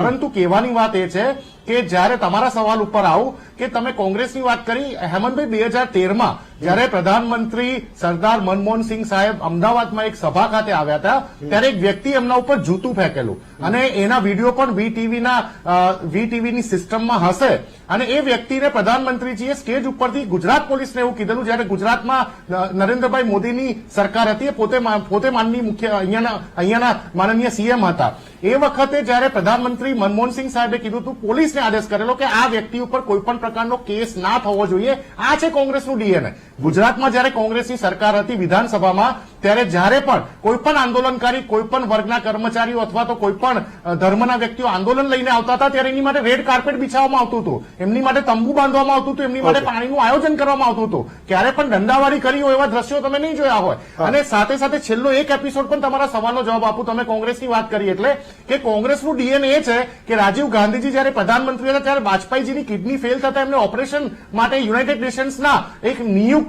પરંતુ કહેવાની વાત એ છે કે જ્યારે તમારા સવાલ ઉપર આવું કે તમે કોંગ્રેસની વાત કરી, હેમંતભાઈ 2013માં જ્યારે પ્રધાનમંત્રી સરદાર મનમોહનસિંહ સાહેબ અમદાવાદમાં એક સભા ખાતે આવ્યા હતા ત્યારે એક વ્યક્તિ એમના ઉપર જૂતું ફેંકેલું અને એના વિડીયો પણ વીટીવીની સિસ્ટમમાં હશે અને એ વ્યક્તિને પ્રધાનમંત્રીજીએ સ્ટેજ ઉપરથી ગુજરાત પોલીસને એવું કીધેલું જ્યારે ગુજરાતમાં નરેન્દ્રભાઈ મોદીની સરકાર હતી, પોતે માનનીય મુખ્ય અહીંયાના માનનીય સીએમ હતા. એ વખતે જ્યારે પ્રધાનમંત્રી મનમોહનસિંહ સાહેબે કીધું હતું, પોલીસને આદેશ કરેલો કે આ વ્યક્તિ ઉપર કોઈ પણ પ્રકારનો કેસ ના થવો જોઈએ. આ છે કોંગ્રેસનું ડીએનએ. ગુજરાતમાં જ્યારે કોંગ્રેસની સરકાર હતી વિધાનસભામાં ત્યારે જ્યારે પણ કોઈ પણ આંદોલનકારી, કોઈ પણ વર્ગના કર્મચારીઓ અથવા તો કોઈ પણ ધર્મના વ્યક્તિઓ આંદોલન લઈને આવતા હતા ત્યારે એની માટે રેડ કાર્પેટ બિછાવવામાં આવતું હતું, એમની માટે તંબુ બાંધવામાં આવતું હતું, એમની માટે પાણીનું આયોજન કરવામાં આવતું હતું. ક્યારે પણ દંડાવાળી કરી હોય એવા દ્રશ્યો તમે નહીં જોયા હોય. અને સાથે સાથે છેલ્લો એક એપિસોડ પણ તમારા સવાલનો જવાબ આપું. તમે કોંગ્રેસની વાત કરી એટલે કે કોંગ્રેસનું ડીએનએ એ છે કે રાજીવ ગાંધીજી જ્યારે પ્રધાનમંત્રી હતા ત્યારે વાજપેયીજીની કિડની ફેલ થતા એમને ઓપરેશન માટે યુનાઇટેડ નેશન્સના એક નિયુક્ત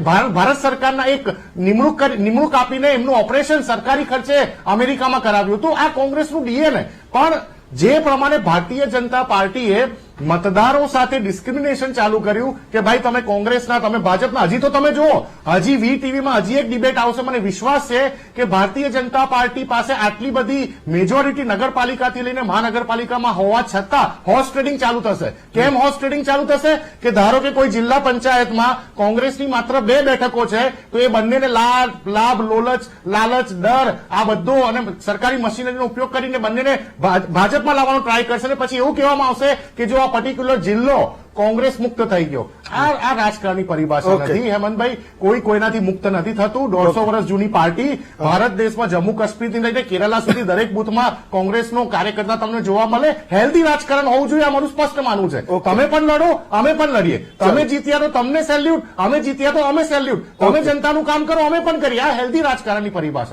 ભારત સરકારના એક નિમણૂક આપીને એમનું ઓપરેશન સરકારી ખર્ચે અમેરિકામાં કરાવ્યું હતું. આ કોંગ્રેસનું ડીએનએ. પણ જે પ્રમાણે ભારતીય જનતા પાર્ટીએ મતદારો સાથે ડિસ્ક્રિમિનેશન ચાલુ કર્યું કે ભાઈ તમે કોંગ્રેસના, તમે ભાજપના, હજી તો તમે જુઓ, હજી વીટીવીમાં હજી એક ડિબેટ આવશે. મને વિશ્વાસ છે કે ભારતીય જનતા પાર્ટી પાસે આટલી બધી મેજોરિટી નગરપાલિકાથી લઈને મહાનગરપાલિકામાં હોવા છતાં હોર્સ ટ્રેડિંગ ચાલુ થશે. કેમ હોર્સ ટ્રેડિંગ ચાલુ થશે? કે ધારો કે કોઈ જિલ્લા પંચાયતમાં કોંગ્રેસની માત્ર 2 બેઠકો છે તો એ બંનેને લાભ, લાલચ, ડર આ બધો અને સરકારી મશીનરીનો ઉપયોગ કરીને બંનેને ભાજપમાં લાવવાનો ટ્રાય કરશે અને પછી એવું કહેવામાં આવશે કે જો પર્ટિક્યુલર જિલ્લો કોંગ્રેસ મુક્ત થઈ ગયો. આ રાજકારણની પરિભાષા નથી હેમંતભાઈ. કોઈ કોઈનાથી મુક્ત નથી થતું. 150 વર્ષ જૂની પાર્ટી ભારત દેશમાં જમ્મુ કાશ્મીરથી લઈને કેરલા સુધી દરેક બુથમાં કોંગ્રેસનો કાર્યકર્તા તમને જોવા મળે. હેલ્ધી રાજકારણ હોવું જોઈએ, આ મારું સ્પષ્ટ માનવું છે. તમે પણ લડો, અમે પણ લડીએ. તમે જીત્યા તો તમને સેલ્યુટ, અમે જીત્યા તો અમે સેલ્યુટ. તમે જનતાનું કામ કરો, અમે પણ કરીએ. આ હેલ્ધી રાજકારણની પરિભાષા.